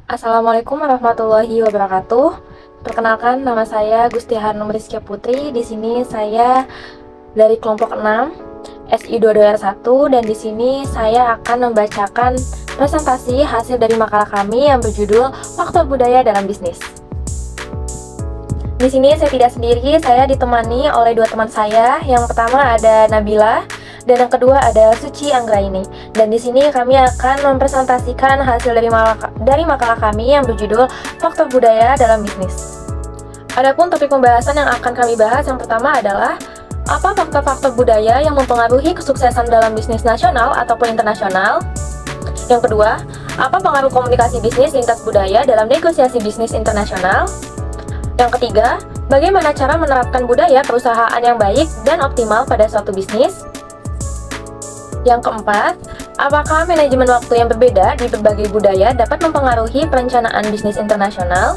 Assalamualaikum warahmatullahi wabarakatuh. Perkenalkan, nama saya Gusti Hanum Rizkia Putri. Di sini saya dari kelompok 6 SI22R1 dan di sini saya akan membacakan presentasi hasil dari makalah kami yang berjudul Faktor Budaya dalam Bisnis. Di sini saya tidak sendiri, saya ditemani oleh dua teman saya. Yang pertama ada Nabila dan yang kedua ada Suci Anggraini. Dan di sini kami akan mempresentasikan hasil dari makalah kami yang berjudul Faktor Budaya dalam Bisnis. Adapun topik pembahasan yang akan kami bahas yang pertama adalah apa faktor-faktor budaya yang mempengaruhi kesuksesan dalam bisnis nasional ataupun internasional. Yang kedua, apa pengaruh komunikasi bisnis lintas budaya dalam negosiasi bisnis internasional. Yang ketiga, bagaimana cara menerapkan budaya perusahaan yang baik dan optimal pada suatu bisnis. Yang keempat, apakah manajemen waktu yang berbeda di berbagai budaya dapat mempengaruhi perencanaan bisnis internasional?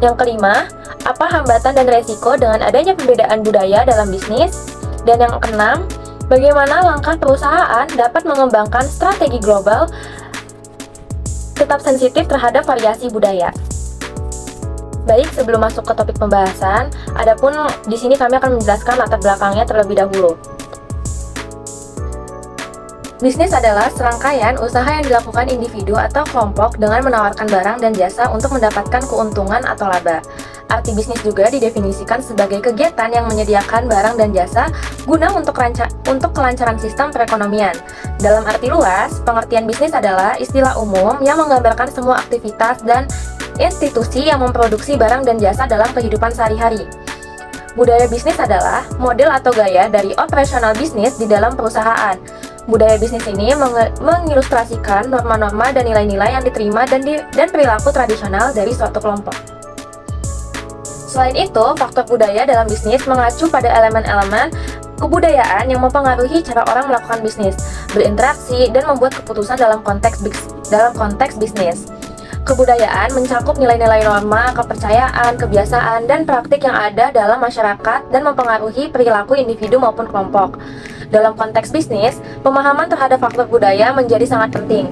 Yang kelima, apa hambatan dan resiko dengan adanya perbedaan budaya dalam bisnis? Dan yang keenam, bagaimana langkah perusahaan dapat mengembangkan strategi global tetap sensitif terhadap variasi budaya? Baik, sebelum masuk ke topik pembahasan, adapun di sini kami akan menjelaskan latar belakangnya terlebih dahulu. Bisnis adalah serangkaian usaha yang dilakukan individu atau kelompok dengan menawarkan barang dan jasa untuk mendapatkan keuntungan atau laba. Arti bisnis juga didefinisikan sebagai kegiatan yang menyediakan barang dan jasa guna untuk kelancaran sistem perekonomian. Dalam arti luas, pengertian bisnis adalah istilah umum yang menggambarkan semua aktivitas dan institusi yang memproduksi barang dan jasa dalam kehidupan sehari-hari. Budaya bisnis adalah model atau gaya dari operasional bisnis di dalam perusahaan. Budaya bisnis ini mengilustrasikan norma-norma dan nilai-nilai yang diterima dan perilaku tradisional dari suatu kelompok. Selain itu, faktor budaya dalam bisnis mengacu pada elemen-elemen kebudayaan yang mempengaruhi cara orang melakukan bisnis, berinteraksi, dan membuat keputusan dalam konteks bisnis. Kebudayaan mencakup nilai-nilai norma, kepercayaan, kebiasaan, dan praktik yang ada dalam masyarakat dan mempengaruhi perilaku individu maupun kelompok. Dalam konteks bisnis, pemahaman terhadap faktor budaya menjadi sangat penting.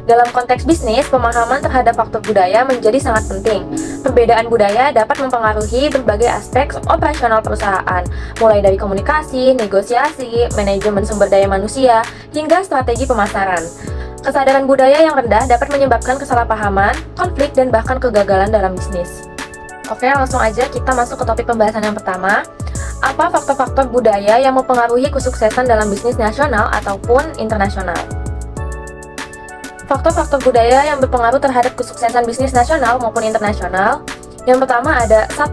Dalam konteks bisnis, pemahaman terhadap faktor budaya menjadi sangat penting. Perbedaan budaya dapat mempengaruhi berbagai aspek operasional perusahaan, mulai dari komunikasi, negosiasi, manajemen sumber daya manusia, hingga strategi pemasaran. Kesadaran budaya yang rendah dapat menyebabkan kesalahpahaman, konflik, dan bahkan kegagalan dalam bisnis. Oke, langsung aja kita masuk ke topik pembahasan yang pertama. Apa faktor-faktor budaya yang mempengaruhi kesuksesan dalam bisnis nasional ataupun internasional? Faktor-faktor budaya yang berpengaruh terhadap kesuksesan bisnis nasional maupun internasional. Yang pertama ada 1.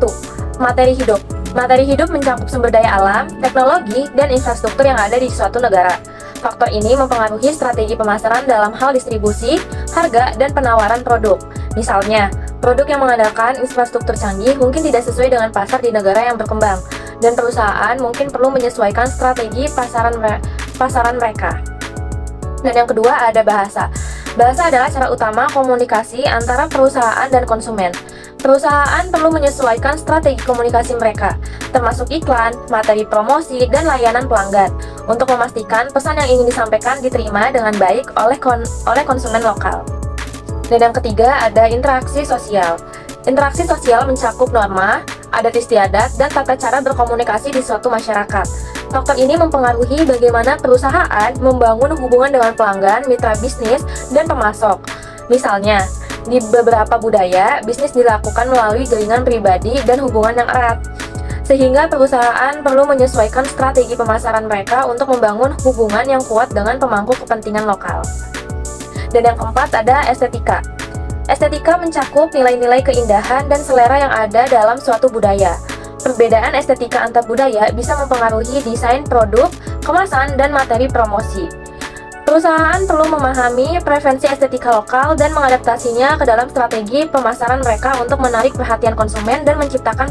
Materi hidup. Materi hidup mencakup sumber daya alam, teknologi, dan infrastruktur yang ada di suatu negara. Faktor ini mempengaruhi strategi pemasaran dalam hal distribusi, harga, dan penawaran produk. Misalnya, produk yang mengandalkan infrastruktur canggih mungkin tidak sesuai dengan pasar di negara yang berkembang, dan perusahaan mungkin perlu menyesuaikan strategi pasaran mereka. Dan yang kedua ada bahasa. Bahasa adalah cara utama komunikasi antara perusahaan dan konsumen. Perusahaan perlu menyesuaikan strategi komunikasi mereka, termasuk iklan, materi promosi, dan layanan pelanggan, untuk memastikan pesan yang ingin disampaikan diterima dengan baik oleh konsumen lokal. Dan yang ketiga ada interaksi sosial. Interaksi sosial mencakup norma, adat istiadat, dan tata cara berkomunikasi di suatu masyarakat. Faktor ini mempengaruhi bagaimana perusahaan membangun hubungan dengan pelanggan, mitra bisnis, dan pemasok. Misalnya, di beberapa budaya, bisnis dilakukan melalui jaringan pribadi dan hubungan yang erat, sehingga perusahaan perlu menyesuaikan strategi pemasaran mereka untuk membangun hubungan yang kuat dengan pemangku kepentingan lokal. Dan yang keempat ada estetika. Estetika mencakup nilai-nilai keindahan dan selera yang ada dalam suatu budaya. Perbedaan estetika antar budaya bisa mempengaruhi desain produk, kemasan, dan materi promosi. Perusahaan perlu memahami preferensi estetika lokal dan mengadaptasinya ke dalam strategi pemasaran mereka untuk menarik perhatian konsumen dan menciptakan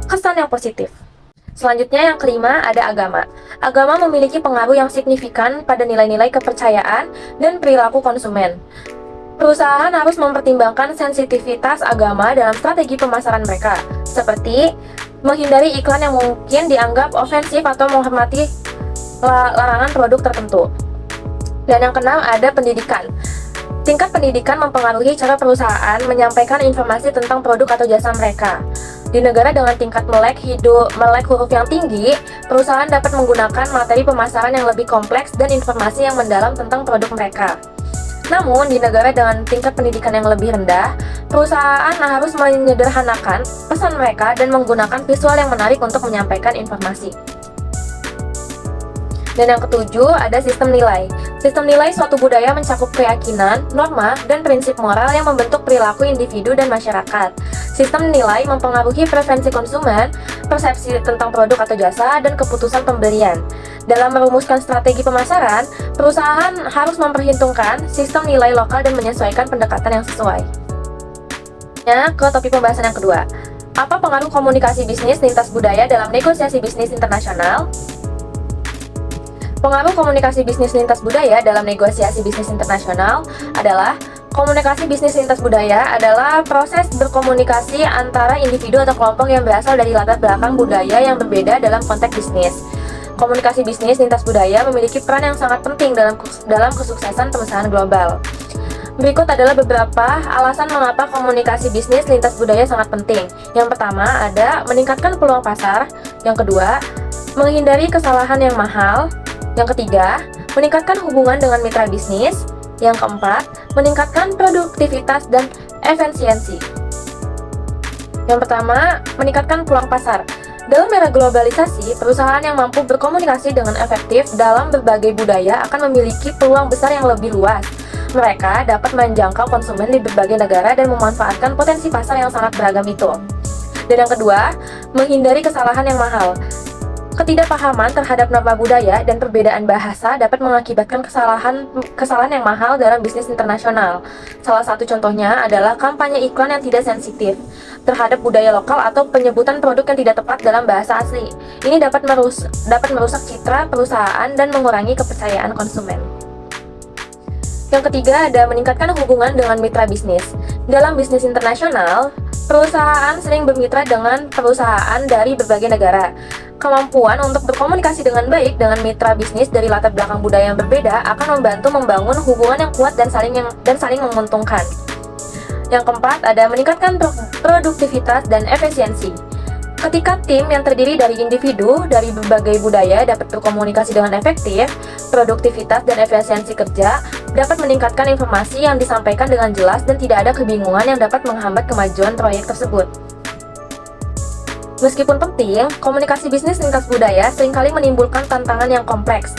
kesan yang positif. Selanjutnya yang kelima ada agama. Agama memiliki pengaruh yang signifikan pada nilai-nilai kepercayaan dan perilaku konsumen. Perusahaan harus mempertimbangkan sensitivitas agama dalam strategi pemasaran mereka, seperti menghindari iklan yang mungkin dianggap ofensif atau menghormati larangan produk tertentu. Dan yang keenam ada pendidikan. Tingkat pendidikan mempengaruhi cara perusahaan menyampaikan informasi tentang produk atau jasa mereka. Di negara dengan tingkat melek huruf yang tinggi, perusahaan dapat menggunakan materi pemasaran yang lebih kompleks dan informasi yang mendalam tentang produk mereka. Namun, di negara dengan tingkat pendidikan yang lebih rendah, perusahaan harus menyederhanakan pesan mereka dan menggunakan visual yang menarik untuk menyampaikan informasi. Dan yang ketujuh, ada sistem nilai. Sistem nilai suatu budaya mencakup keyakinan, norma, dan prinsip moral yang membentuk perilaku individu dan masyarakat. Sistem nilai mempengaruhi preferensi konsumen, persepsi tentang produk atau jasa, dan keputusan pembelian. Dalam merumuskan strategi pemasaran, perusahaan harus memperhitungkan sistem nilai lokal dan menyesuaikan pendekatan yang sesuai. Ke topik pembahasan yang kedua. Apa pengaruh komunikasi bisnis lintas budaya dalam negosiasi bisnis internasional? Pengaruh komunikasi bisnis lintas budaya dalam negosiasi bisnis internasional adalah komunikasi bisnis lintas budaya adalah proses berkomunikasi antara individu atau kelompok yang berasal dari latar belakang budaya yang berbeda dalam konteks bisnis. Komunikasi bisnis lintas budaya memiliki peran yang sangat penting dalam kesuksesan perusahaan global. Berikut adalah beberapa alasan mengapa komunikasi bisnis lintas budaya sangat penting. Yang pertama ada meningkatkan peluang pasar. Yang kedua, menghindari kesalahan yang mahal. Yang ketiga, meningkatkan hubungan dengan mitra bisnis. Yang keempat, meningkatkan produktivitas dan efisiensi. Yang pertama, meningkatkan peluang pasar. Dalam era globalisasi, perusahaan yang mampu berkomunikasi dengan efektif dalam berbagai budaya akan memiliki peluang besar yang lebih luas. Mereka dapat menjangkau konsumen di berbagai negara dan memanfaatkan potensi pasar yang sangat beragam itu. Dan yang kedua, menghindari kesalahan yang mahal. Ketidakpahaman terhadap norma budaya dan perbedaan bahasa dapat mengakibatkan kesalahan yang mahal dalam bisnis internasional. Salah satu contohnya adalah kampanye iklan yang tidak sensitif terhadap budaya lokal atau penyebutan produk yang tidak tepat dalam bahasa asli. Ini dapat merusak citra perusahaan dan mengurangi kepercayaan konsumen. Yang ketiga ada meningkatkan hubungan dengan mitra bisnis. Dalam bisnis internasional, perusahaan sering bermitra dengan perusahaan dari berbagai negara. Kemampuan untuk berkomunikasi dengan baik dengan mitra bisnis dari latar belakang budaya yang berbeda akan membantu membangun hubungan yang kuat dan saling menguntungkan. Yang keempat, ada meningkatkan produktivitas dan efisiensi. Ketika tim yang terdiri dari individu dari berbagai budaya dapat berkomunikasi dengan efektif, produktivitas dan efisiensi kerja dapat meningkatkan informasi yang disampaikan dengan jelas dan tidak ada kebingungan yang dapat menghambat kemajuan proyek tersebut. Meskipun penting, komunikasi bisnis lintas budaya seringkali menimbulkan tantangan yang kompleks.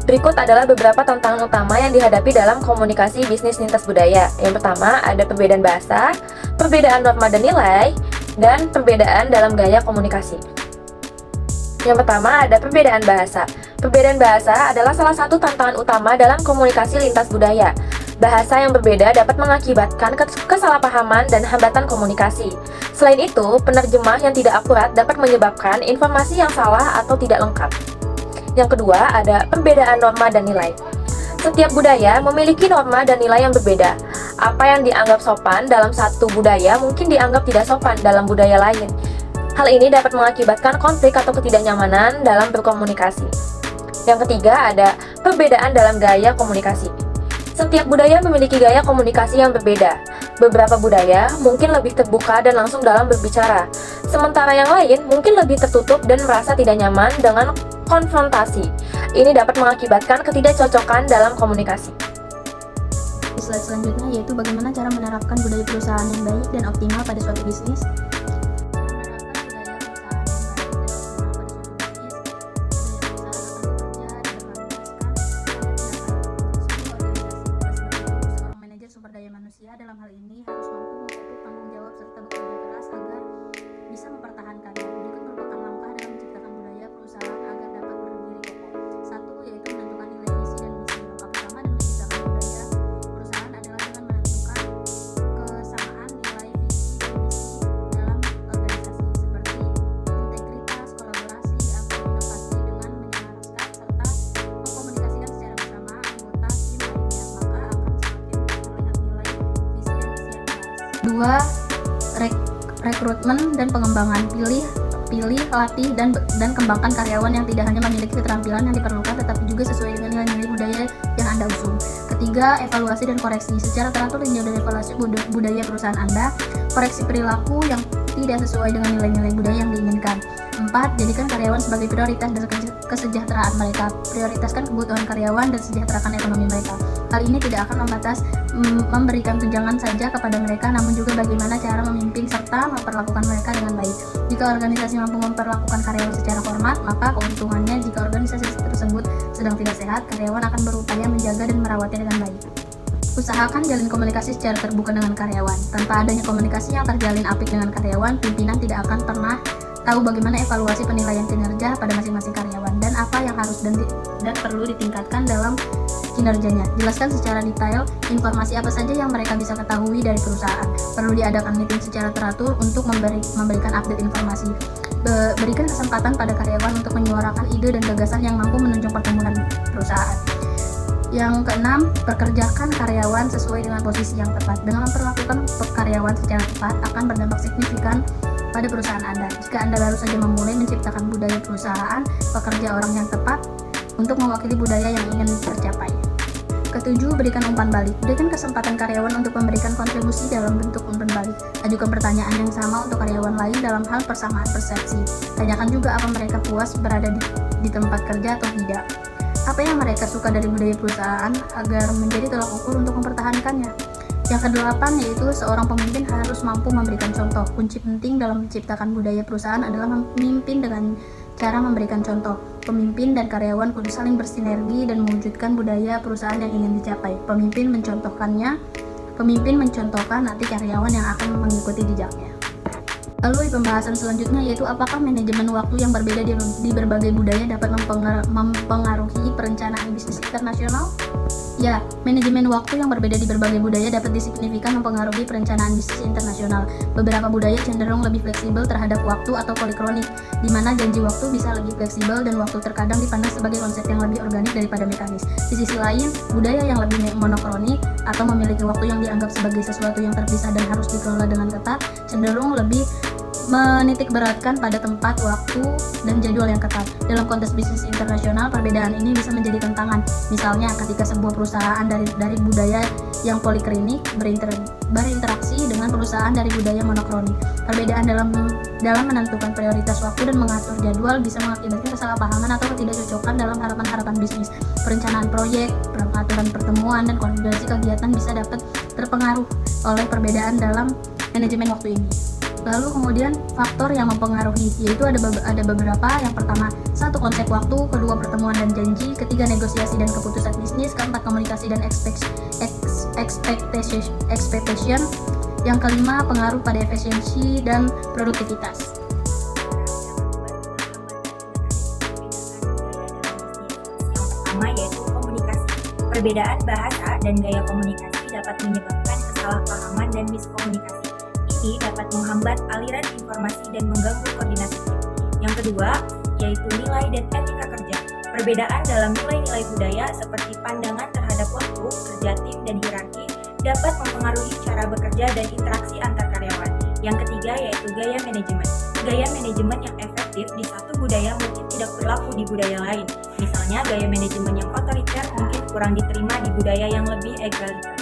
Berikut adalah beberapa tantangan utama yang dihadapi dalam komunikasi bisnis lintas budaya. Yang pertama, ada perbedaan bahasa, perbedaan norma dan nilai, dan perbedaan dalam gaya komunikasi. Yang pertama, ada perbedaan bahasa. Perbedaan bahasa adalah salah satu tantangan utama dalam komunikasi lintas budaya. Bahasa yang berbeda dapat mengakibatkan kesalahpahaman dan hambatan komunikasi. Selain itu, penerjemah yang tidak akurat dapat menyebabkan informasi yang salah atau tidak lengkap. Yang kedua, ada perbedaan norma dan nilai. Setiap budaya memiliki norma dan nilai yang berbeda. Apa yang dianggap sopan dalam satu budaya mungkin dianggap tidak sopan dalam budaya lain. Hal ini dapat mengakibatkan konflik atau ketidaknyamanan dalam berkomunikasi. Yang ketiga, ada perbedaan dalam gaya komunikasi. Setiap budaya memiliki gaya komunikasi yang berbeda. Beberapa budaya mungkin lebih terbuka dan langsung dalam berbicara, sementara yang lain mungkin lebih tertutup dan merasa tidak nyaman dengan konfrontasi. Ini dapat mengakibatkan ketidakcocokan dalam komunikasi. Slide selanjutnya yaitu bagaimana cara menerapkan budaya perusahaan yang baik dan optimal pada suatu bisnis. Sumber daya manusia dalam hal ini harus mampu memupuk tanggung jawab serta bekerja keras agar bisa mempertahankannya. Berikut merupakan langkah dalam menciptakan budaya perusahaan agar dapat berdiri kokoh. Satu, yaitu menentukan nilai visi dan misi. Langkah pertama dalam menciptakan budaya perusahaan adalah dengan menentukan kesamaan nilai visi dan misi dalam organisasi seperti integritas, kolaborasi, atau inovasi dengan menyelaraskan serta mengkomunikasikan secara bersama anggota tim lainnya, maka akan semakin terlihat nilai visi dan misi yang jelas. Dua, rekrutmen dan pengembangan. Pilih, latih, dan kembangkan karyawan yang tidak hanya memiliki keterampilan yang diperlukan tetapi juga sesuai dengan nilai-nilai budaya yang Anda usung. Ketiga, evaluasi dan koreksi. Secara teratur tinjau dan evaluasi budaya perusahaan Anda, koreksi perilaku yang tidak sesuai dengan nilai-nilai budaya yang diinginkan. 4. Jadikan karyawan sebagai prioritas dan kesejahteraan mereka. Prioritaskan kebutuhan karyawan dan sejahterakan ekonomi mereka. Hal ini tidak akan memberikan tunjangan saja kepada mereka, namun juga bagaimana cara memimpin serta memperlakukan mereka dengan baik. Jika organisasi mampu memperlakukan karyawan secara hormat, maka keuntungannya jika organisasi tersebut sedang tidak sehat, karyawan akan berupaya menjaga dan merawatnya dengan baik. Usahakan jalin komunikasi secara terbuka dengan karyawan. Tanpa adanya komunikasi yang terjalin apik dengan karyawan, pimpinan tidak akan pernah tahu bagaimana evaluasi penilaian kinerja pada masing-masing karyawan dan apa yang harus dan perlu ditingkatkan dalam kinerjanya. Jelaskan secara detail informasi apa saja yang mereka bisa ketahui dari perusahaan. Perlu diadakan meeting secara teratur untuk memberikan update informasi. Berikan kesempatan pada karyawan untuk menyuarakan ide dan gagasan yang mampu menunjang pertumbuhan perusahaan. Yang keenam, pekerjakan karyawan sesuai dengan posisi yang tepat. Dengan memperlakukan karyawan secara tepat akan berdampak signifikan pada perusahaan Anda. Jika Anda baru saja memulai menciptakan budaya perusahaan, pekerja orang yang tepat untuk mewakili budaya yang ingin tercapai. Ketujuh, berikan umpan balik. Berikan kesempatan karyawan untuk memberikan kontribusi dalam bentuk umpan balik. Ajukan pertanyaan yang sama untuk karyawan lain dalam hal persamaan persepsi. Tanyakan juga apa mereka puas berada di tempat kerja atau tidak. Apa yang mereka suka dari budaya perusahaan agar menjadi tolak ukur untuk mempertahankannya. Yang kedelapan yaitu seorang pemimpin harus mampu memberikan contoh. Kunci penting dalam menciptakan budaya perusahaan adalah memimpin dengan cara memberikan contoh. Pemimpin dan karyawan kudu saling bersinergi dan mewujudkan budaya perusahaan yang ingin dicapai. Pemimpin mencontohkan, nanti karyawan yang akan mengikuti jejaknya. Lalu pembahasan selanjutnya yaitu apakah manajemen waktu yang berbeda di berbagai budaya dapat mempengaruhi perencanaan bisnis internasional? Ya, manajemen waktu yang berbeda di berbagai budaya dapat signifikan mempengaruhi perencanaan bisnis internasional. Beberapa budaya cenderung lebih fleksibel terhadap waktu atau polikronik, di mana janji waktu bisa lebih fleksibel dan waktu terkadang dipandang sebagai konsep yang lebih organik daripada mekanis. Di sisi lain, budaya yang lebih monokronik atau memiliki waktu yang dianggap sebagai sesuatu yang terpisah dan harus dikelola dengan ketat, cenderung lebih menitik beratkan pada tempat, waktu, dan jadwal yang ketat. Dalam konteks bisnis internasional, perbedaan ini bisa menjadi tantangan. Misalnya, ketika sebuah perusahaan dari budaya yang poliklinik berinteraksi dengan perusahaan dari budaya monokronik. Perbedaan dalam menentukan prioritas waktu dan mengatur jadwal bisa mengakibatkan kesalahpahaman atau ketidakcocokan dalam harapan-harapan bisnis. Perencanaan proyek, pengaturan pertemuan, dan koordinasi kegiatan bisa dapat terpengaruh oleh perbedaan dalam manajemen waktu ini. Lalu kemudian faktor yang mempengaruhi yaitu ada beberapa. Yang pertama, satu konsep waktu, kedua pertemuan dan janji, ketiga negosiasi dan keputusan bisnis, keempat komunikasi dan expectation, yang kelima pengaruh pada efisiensi dan produktivitas. Yang pertama yaitu komunikasi. Perbedaan bahasa dan gaya komunikasi dapat menyebabkan kesalahpahaman dan miskomunikasi. Ini dapat menghambat aliran informasi dan mengganggu koordinasi tim. Yang kedua, yaitu nilai dan etika kerja. Perbedaan dalam nilai-nilai budaya seperti pandangan terhadap waktu, kerja tim, dan hierarki dapat mempengaruhi cara bekerja dan interaksi antar karyawan. Yang ketiga, yaitu gaya manajemen. Gaya manajemen yang efektif di satu budaya mungkin tidak berlaku di budaya lain. Misalnya, gaya manajemen yang otoriter mungkin kurang diterima di budaya yang lebih egaliter.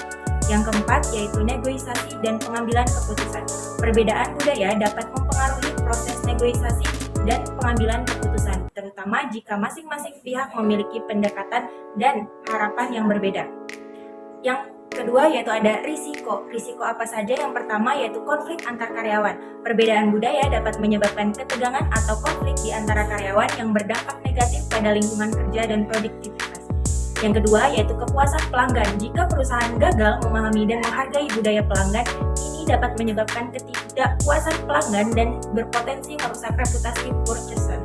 Yang keempat yaitu negosiasi dan pengambilan keputusan. Perbedaan budaya dapat mempengaruhi proses negosiasi dan pengambilan keputusan, terutama jika masing-masing pihak memiliki pendekatan dan harapan yang berbeda. Yang kedua yaitu ada risiko. Risiko apa saja? Yang pertama yaitu konflik antar karyawan. Perbedaan budaya dapat menyebabkan ketegangan atau konflik di antara karyawan yang berdampak negatif pada lingkungan kerja dan produktivitas. Yang kedua yaitu kepuasan pelanggan. Jika perusahaan gagal memahami dan menghargai budaya pelanggan, ini dapat menyebabkan ketidakpuasan pelanggan dan berpotensi merusak reputasi purchaser.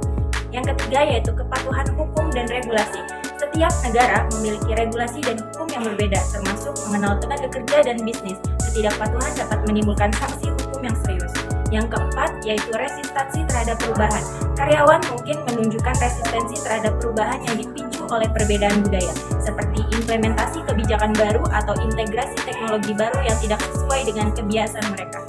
Yang ketiga yaitu kepatuhan hukum dan regulasi. Setiap negara memiliki regulasi dan hukum yang berbeda, termasuk mengenal tenaga kerja dan bisnis. Ketidakpatuhan dapat menimbulkan sanksi hukum yang serius. Yang keempat yaitu resistensi terhadap perubahan. Karyawan mungkin menunjukkan resistensi terhadap perubahan yang dipicu oleh perbedaan budaya, seperti implementasi kebijakan baru atau integrasi teknologi baru yang tidak sesuai dengan kebiasaan mereka.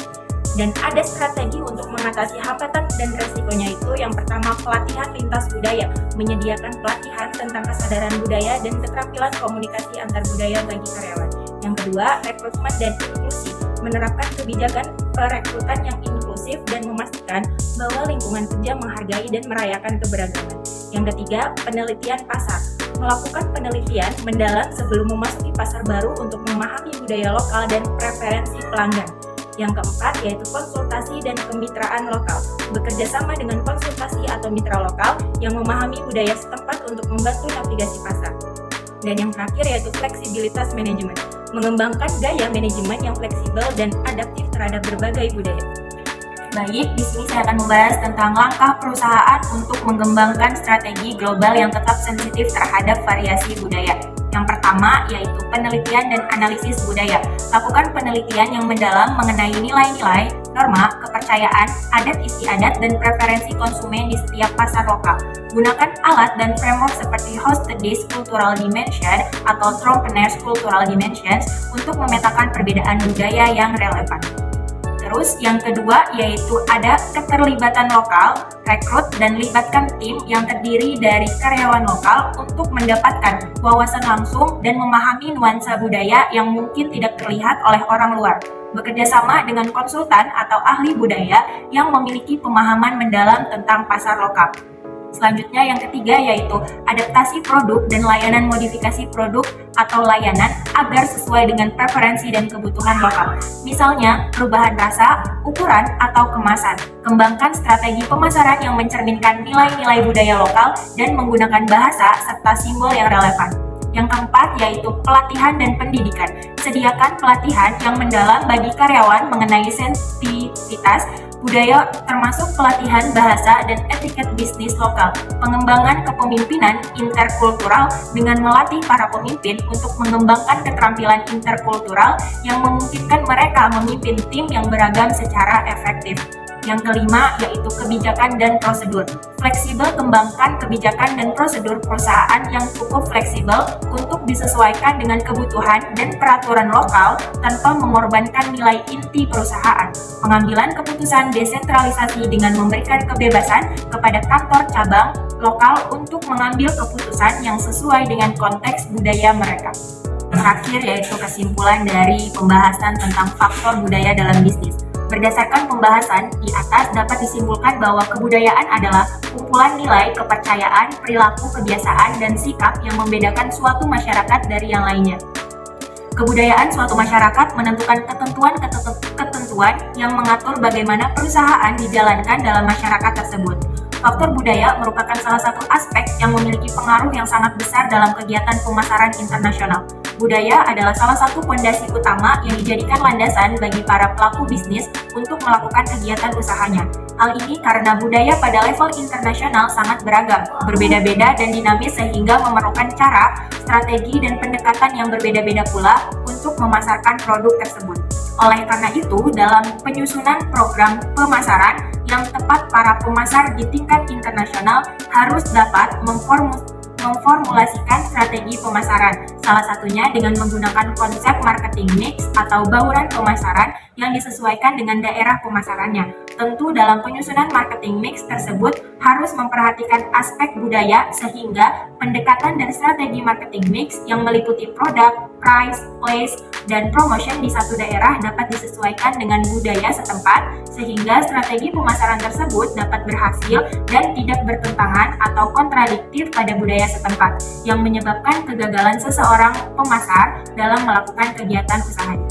Dan ada strategi untuk mengatasi hambatan dan resikonya itu yang pertama pelatihan lintas budaya, menyediakan pelatihan tentang kesadaran budaya dan keterampilan komunikasi antar budaya bagi karyawan. Yang kedua, rekrutmen dan inklusi, menerapkan kebijakan perekrutan yang inklusif dan memastikan bahwa lingkungan kerja menghargai dan merayakan keberagaman. Yang ketiga, penelitian pasar, melakukan penelitian mendalam sebelum memasuki pasar baru untuk memahami budaya lokal dan preferensi pelanggan. Yang keempat yaitu konsultasi dan kemitraan lokal, bekerja sama dengan konsultasi atau mitra lokal yang memahami budaya setempat untuk membantu navigasi pasar. Dan yang terakhir yaitu fleksibilitas manajemen, mengembangkan gaya manajemen yang fleksibel dan adaptif terhadap berbagai budaya. Baik, di sini saya akan membahas tentang langkah perusahaan untuk mengembangkan strategi global yang tetap sensitif terhadap variasi budaya. Yang pertama yaitu penelitian dan analisis budaya. Lakukan penelitian yang mendalam mengenai nilai-nilai, norma, kepercayaan, adat istiadat, dan preferensi konsumen di setiap pasar lokal. Gunakan alat dan framework seperti Hostedis Cultural Dimension atau Trompener's Cultural Dimensions untuk memetakan perbedaan budaya yang relevan. Terus yang kedua yaitu ada keterlibatan lokal, rekrut dan libatkan tim yang terdiri dari karyawan lokal untuk mendapatkan wawasan langsung dan memahami nuansa budaya yang mungkin tidak terlihat oleh orang luar. Bekerja sama dengan konsultan atau ahli budaya yang memiliki pemahaman mendalam tentang pasar lokal. Selanjutnya yang ketiga yaitu adaptasi produk dan layanan modifikasi produk atau layanan agar sesuai dengan preferensi dan kebutuhan lokal. Misalnya perubahan rasa, ukuran, atau kemasan. Kembangkan strategi pemasaran yang mencerminkan nilai-nilai budaya lokal dan menggunakan bahasa serta simbol yang relevan. Yang keempat yaitu pelatihan dan pendidikan. Sediakan pelatihan yang mendalam bagi karyawan mengenai sensitivitas budaya termasuk pelatihan bahasa dan etiket bisnis lokal, pengembangan kepemimpinan interkultural dengan melatih para pemimpin untuk mengembangkan keterampilan interkultural yang memungkinkan mereka memimpin tim yang beragam secara efektif. Yang kelima yaitu kebijakan dan prosedur. Fleksibel, kembangkan kebijakan dan prosedur perusahaan yang cukup fleksibel untuk disesuaikan dengan kebutuhan dan peraturan lokal tanpa mengorbankan nilai inti perusahaan. Pengambilan keputusan desentralisasi dengan memberikan kebebasan kepada kantor cabang lokal untuk mengambil keputusan yang sesuai dengan konteks budaya mereka. Terakhir yaitu kesimpulan dari pembahasan tentang faktor budaya dalam bisnis. Berdasarkan pembahasan di atas dapat disimpulkan bahwa kebudayaan adalah kumpulan nilai, kepercayaan, perilaku, kebiasaan, dan sikap yang membedakan suatu masyarakat dari yang lainnya. Kebudayaan suatu masyarakat menentukan ketentuan yang mengatur bagaimana perusahaan dijalankan dalam masyarakat tersebut. Faktor budaya merupakan salah satu aspek yang memiliki pengaruh yang sangat besar dalam kegiatan pemasaran internasional. Budaya adalah salah satu fondasi utama yang dijadikan landasan bagi para pelaku bisnis untuk melakukan kegiatan usahanya. Hal ini karena budaya pada level internasional sangat beragam, berbeda-beda dan dinamis sehingga memerlukan cara, strategi, dan pendekatan yang berbeda-beda pula untuk memasarkan produk tersebut. Oleh karena itu, dalam penyusunan program pemasaran yang tepat, para pemasar di tingkat internasional harus dapat memformulasikan strategi pemasaran, salah satunya dengan menggunakan konsep marketing mix atau bauran pemasaran yang disesuaikan dengan daerah pemasarannya. Tentu dalam penyusunan marketing mix tersebut harus memperhatikan aspek budaya sehingga pendekatan dan strategi marketing mix yang meliputi produk, price, place, dan promotion di satu daerah dapat disesuaikan dengan budaya setempat sehingga strategi pemasaran tersebut dapat berhasil dan tidak bertentangan atau kontradiktif pada budaya setempat yang menyebabkan kegagalan seseorang pemasar dalam melakukan kegiatan usahanya.